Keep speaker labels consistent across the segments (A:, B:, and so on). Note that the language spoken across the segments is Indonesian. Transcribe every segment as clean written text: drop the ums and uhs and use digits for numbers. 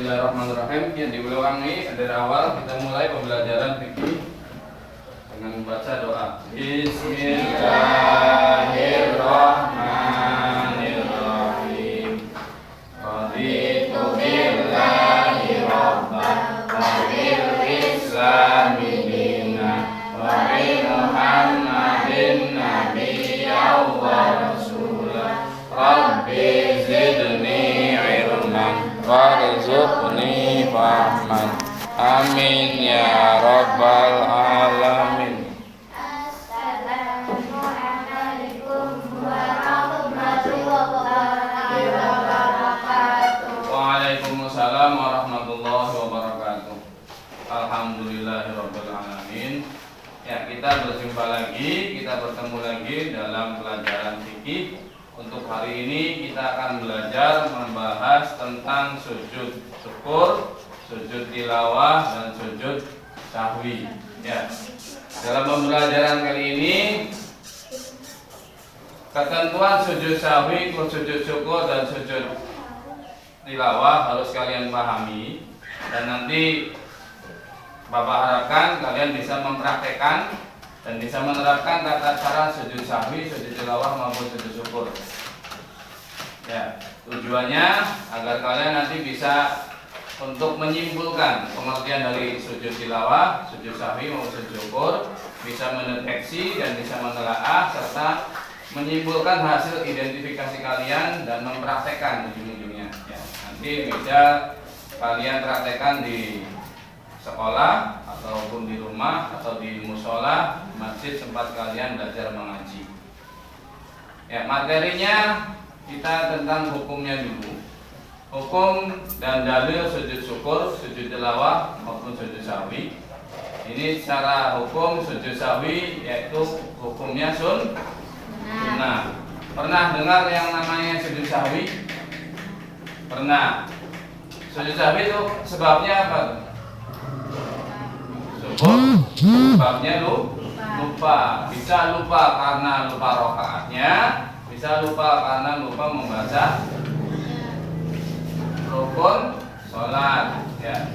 A: Bismillahirrahmanirrahim. Yang diulangi dari awal kita mulai pembelajaran fikih dengan membaca doa. Bismillahirrahmanirrahim. Raditu billahi rabban wa bil islami dinan wa bi Muhammadin nabiyyan wa rasulan. Rabbi zidni ilman warzuqni fahman. Amin ya rabbal alamin.
B: Assalamualaikum warahmatullahi wabarakatuh.
A: Waalaikumsalam warahmatullahi wabarakatuh. Alhamdulillahirabbil alamin. Ya, kita berjumpa lagi, kita bertemu lagi dalam pelajaran fikih. Untuk hari ini kita akan belajar membahas tentang sujud syukur, sujud tilawah, dan sujud sahwi. Ya. Dalam pembelajaran kali ini, ketentuan sujud sahwi, sujud syukur, dan sujud tilawah harus kalian pahami. Dan nanti Bapak harapkan kalian bisa mempraktekkan dan bisa menerapkan tata cara sujud sahwi, sujud tilawah maupun sujud syukur. Ya, tujuannya agar kalian nanti bisa untuk menyimpulkan pengertian dari sujud tilawah, sujud sahwi maupun sujud syukur, bisa mendeteksi dan bisa menelaah serta menyimpulkan hasil identifikasi kalian dan mempraktekkan ujung-ujungnya. Ya, nanti bisa kalian praktekkan di sekolah ataupun di rumah atau di musola, masjid tempat kalian belajar mengaji. Ya, materinya kita tentang hukumnya dulu. Hukum dan dalil sujud syukur, sujud tilawah maupun sujud sahwi. Ini secara hukum sujud sahwi yaitu hukumnya sunnah. Pernah dengar yang namanya sujud sahwi? Pernah. Sujud sahwi itu sebabnya apa? Sebabnya lupa. Bisa lupa karena lupa rakaatnya, bisa lupa karena lupa membaca rukun sholat, ya,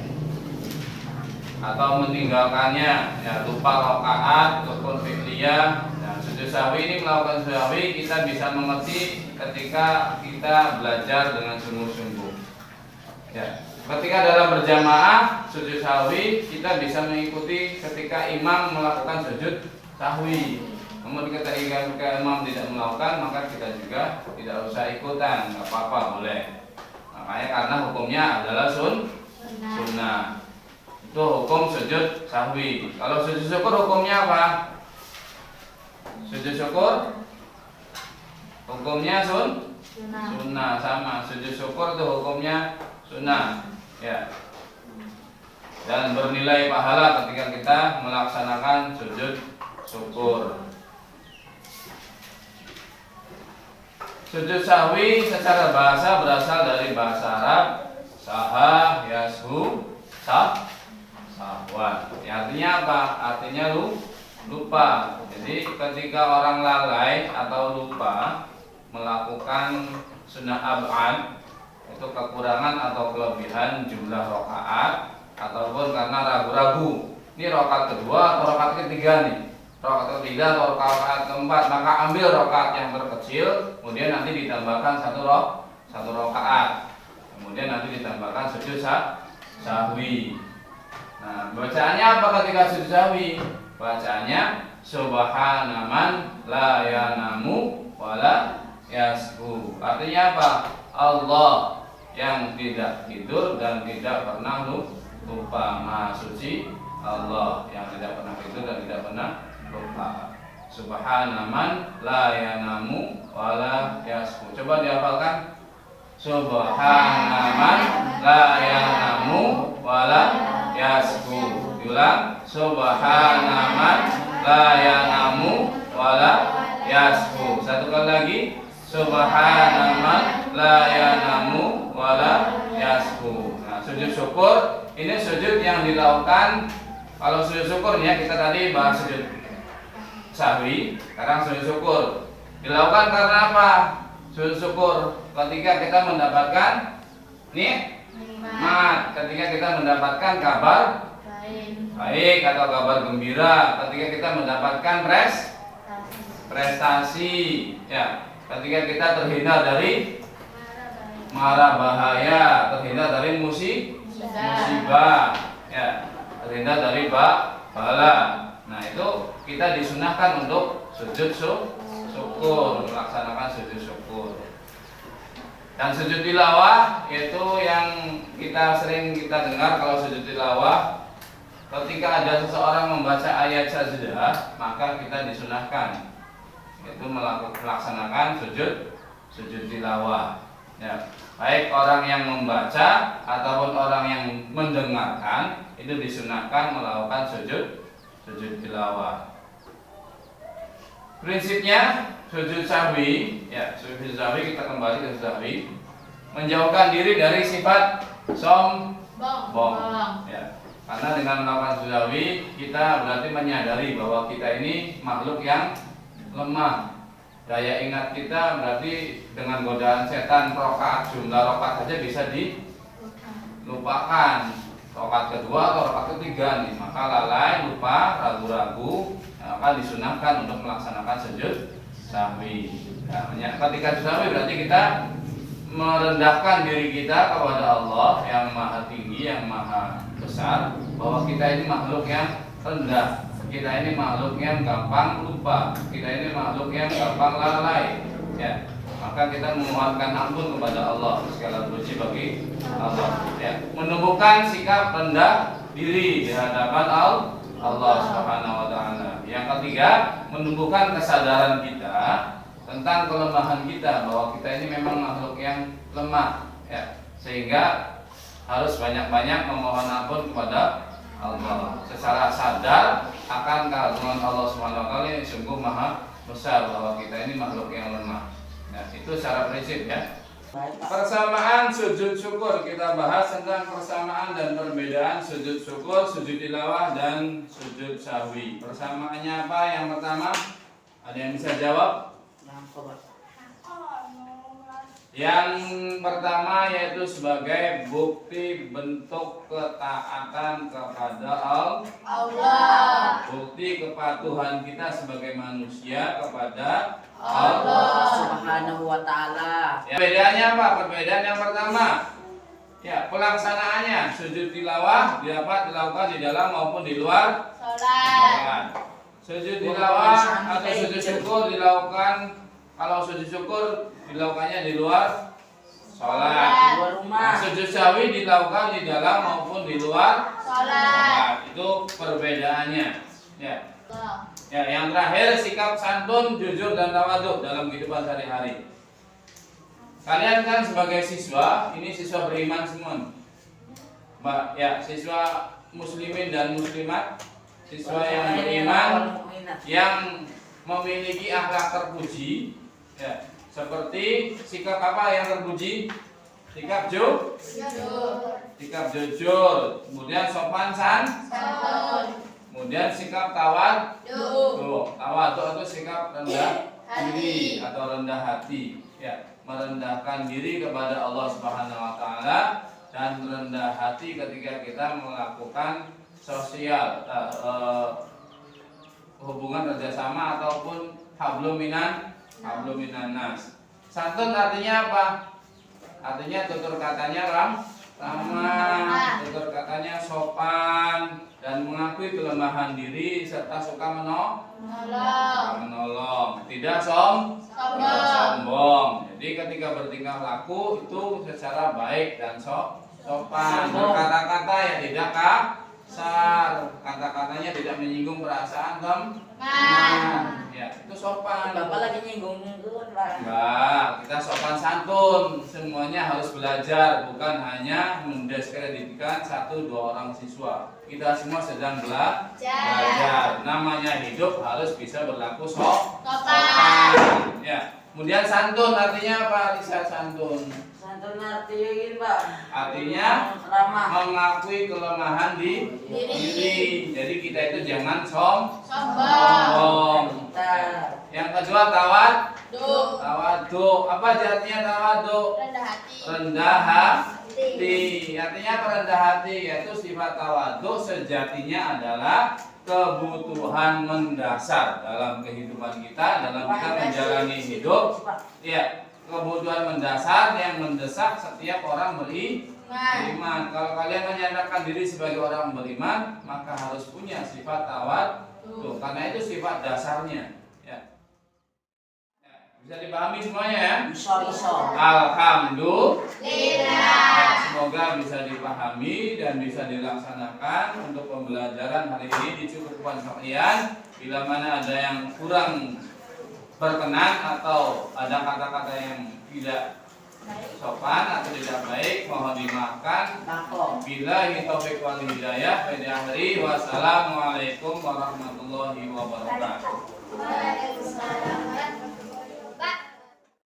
A: atau meninggalkannya, ya, lupa rakaat, rukun fi'liyah. Nah, sujud sahwi ini, melakukan sujud sahwi kita bisa mengerti ketika kita belajar dengan sungguh-sungguh. Ya. Ketika dalam berjamaah sujud sahwi kita bisa mengikuti ketika imam melakukan sujud sahwi. Namun ketika imam tidak melakukan maka kita juga tidak usah ikutan, nggak apa-apa, boleh. Makanya karena hukumnya adalah sunnah. Itu hukum sujud sahwi. Kalau sujud syukur hukumnya apa? Sujud syukur hukumnya sunnah sama. Sujud syukur itu hukumnya sunnah. Ya. Dan bernilai pahala ketika kita melaksanakan sujud syukur. Sujud sahwi secara bahasa berasal dari bahasa Arab saha yashu sahwan. Artinya apa? Artinya lupa. Jadi ketika orang lalai atau lupa melakukan sunnah ab'ad, itu kekurangan atau kelebihan jumlah rakaat ataupun karena ragu-ragu ini rakaat kedua atau rakaat ketiga nih, rakaat ketiga atau rakaat keempat, maka ambil rakaat yang terkecil kemudian nanti ditambahkan satu rakaat, kemudian nanti ditambahkan sujud sahwi. Nah, bacaannya apa ketika sujud sahwi? Bacaannya subhanaman la yanamu wala yashu. Artinya apa? Allah yang tidak tidur dan tidak pernah lupa. Maha suci Allah yang tidak pernah tidur dan tidak pernah lupa. Subhanaman la yanamu wala yashu. Coba dihafalkan. Subhanaman la yanamu wala yashu. Diulang. Subhanaman la yanamu wala yashu. Satu kali lagi. Subhanaman la yanamu wala yashu. Nah, sujud syukur ini sujud yang dilakukan. Kalau sujud syukur ya, kita tadi bahas sujud sahwi, sekarang sujud syukur. Dilakukan karena apa? Sujud syukur ketika kita mendapatkan Mat, ketika kita mendapatkan kabar baik atau kabar gembira, ketika kita mendapatkan prestasi, ya, ketika kita terhindar dari mara bahaya, terhindar dari musibah, ya, terhindar dari bala. Nah, itu kita disunahkan untuk sujud syukur, melaksanakan sujud syukur. Dan sujud tilawah yaitu yang sering kita dengar kalau sujud tilawah, ketika ada seseorang membaca ayat sajdah, maka kita disunahkan yaitu melaksanakan sujud tilawah. Ya, baik orang yang membaca ataupun orang yang mendengarkan itu disunahkan melakukan sujud tilawah. Prinsipnya sujud sahwi, ya, sujud sahwi, kita kembali ke sujud sahwi, menjauhkan diri dari sifat sombong, ya. Karena dengan melakukan sujud sahwi kita berarti menyadari bahwa kita ini makhluk yang lemah. Daya ingat kita berarti dengan godaan setan jumlah rakaat saja bisa dilupakan. Rakaat kedua atau rakaat ketiga nih, maka lalai, lupa, ragu-ragu, maka disunahkan untuk melaksanakan sujud sahwi. Ya, ketika sujud sahwi berarti kita merendahkan diri kita kepada Allah yang maha tinggi, yang maha besar, bahwa kita ini makhluk yang rendah, kita ini makhluk yang gampang lupa, kita ini makhluk yang gampang lalai, ya. Maka kita memohonkan ampun kepada Allah, segala puji bagi Allah, ya. Menumbuhkan sikap rendah diri di hadapan Allah Subhanahu wa taala. Yang ketiga, menumbuhkan kesadaran kita tentang kelemahan kita, bahwa kita ini memang makhluk yang lemah, ya. Sehingga harus banyak-banyak memohon ampun kepada Allah secara sadar akan keagungan Allah Subhanahu wa taala yang sungguh maha besar, bahwa kita ini makhluk yang lemah. Nah, itu secara prinsip, ya. Persamaan sujud syukur, kita bahas tentang persamaan dan perbedaan sujud syukur, sujud tilawah dan sujud sahwi. Persamaannya apa? Yang pertama, ada yang bisa jawab? Yang pertama yaitu sebagai bukti bentuk ketaatan kepada Allah. Bukti kepatuhan kita sebagai manusia kepada Allah Subhanahu wa taala. Ya, perbedaannya apa? Perbedaan yang pertama, ya, pelaksanaannya sujud tilawah dapat dilakukan di dalam maupun di luar salat. Sujud tilawah atau sujud syukur dilakukan, kalau sujud syukur dilakukannya di luar sholat. Nah, sujud sahwi dilakukan di dalam maupun di luar sholat. Itu perbedaannya. Ya. Ya, yang terakhir sikap santun, jujur dan tawadhu dalam kehidupan sehari-hari. Kalian kan sebagai siswa, ini siswa beriman semua. Mbak, ya, siswa muslimin dan muslimat, siswa yang beriman, yang memiliki akhlak terpuji, ya, seperti sikap apa yang terpuji? Sikap jujur, kemudian sopan santun, kemudian sikap tawadhu itu sikap rendah diri atau rendah hati, ya, merendahkan diri kepada Allah Subhanahu wa taala dan rendah hati ketika kita melakukan sosial, hubungan kerjasama ataupun hablum minan nas. Santun artinya apa? Artinya tutur katanya ramah, tutur katanya sopan dan mengakui kelemahan diri serta suka menolong. Tidak sombong. Jadi ketika bertingkah laku itu secara baik dan sopan. Berkata-kata yang tidak kasar, kata-katanya tidak menyinggung perasaan teman. Ya, itu sopan.
C: Bapak lagi nyinggung Pak.
A: Enggak, kita sopan santun. Semuanya harus belajar, bukan hanya mendiskreditkan 1-2 orang siswa. Kita semua sedang belajar. Namanya hidup harus bisa berlaku sopan. Ya. Kemudian santun artinya apa? Lisa, santun.
C: Santun artinya Pak.
A: Artinya
C: ramah,
A: mengakui kelemahan diri. Jadi kita itu jangan sombong. Yang kedua tawadhu. Apa artinya tawadhu? Rendah hati. Artinya rendah hati, yaitu sifat tawadhu sejatinya adalah kebutuhan mendasar dalam kehidupan kita, dalam kita menjalani hidup. Ya, kebutuhan mendasar yang mendesak setiap orang beriman. Kalau kalian menyatakan diri sebagai orang beriman, maka harus punya sifat tawadhu, karena itu sifat dasarnya. Ya. Bisa dipahami semuanya ya?
C: Bisa.
A: Alhamdulillah.
B: Lillah.
A: Semoga bisa dipahami dan bisa dilaksanakan untuk pembelajaran hari ini di cukupan kalian. Bila mana ada yang kurang berkenan atau ada kata-kata yang tidak sopan atau tidak baik, mohon dimaafkan. Billahi taufiq wal hidayah. Wassalamualaikum warahmatullahi wabarakatuh.
B: Waalaikumsalam warahmatullahi wabarakatuh.